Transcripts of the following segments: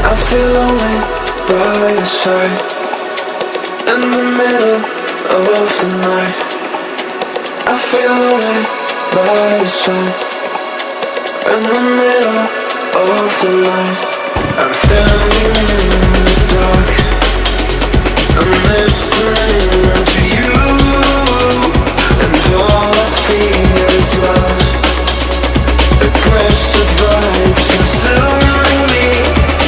I feel lonely by your side, in the middle of the night. I feel lonely by your side, in the middle of the light. I'm standing in the dark, I'm listening to you, and all I feel is love. Aggressive vibes consuming me.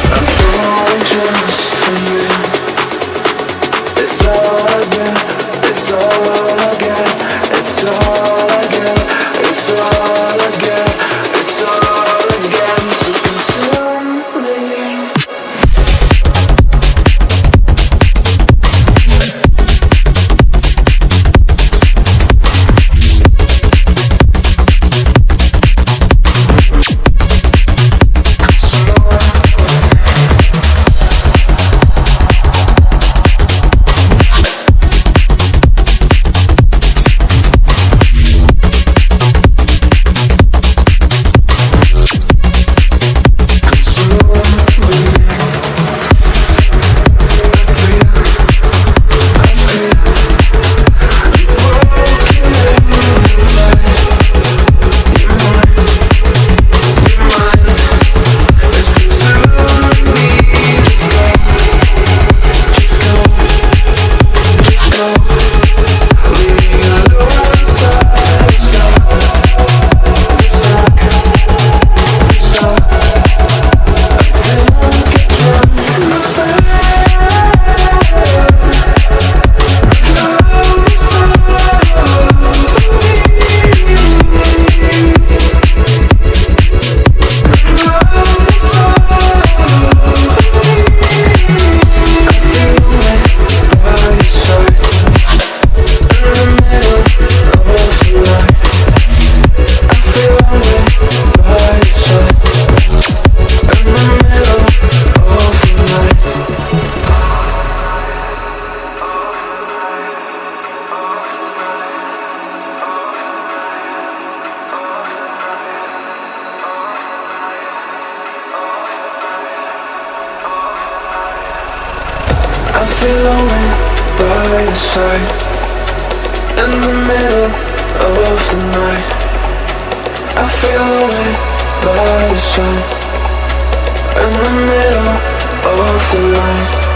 I'm falling just for you. It's all I get, it's all I get, it's all I get, it's all I get, it's all I get. So consume me. I feel lonely by your side, in the middle of the night. I feel lonely by your side, in the middle of the light.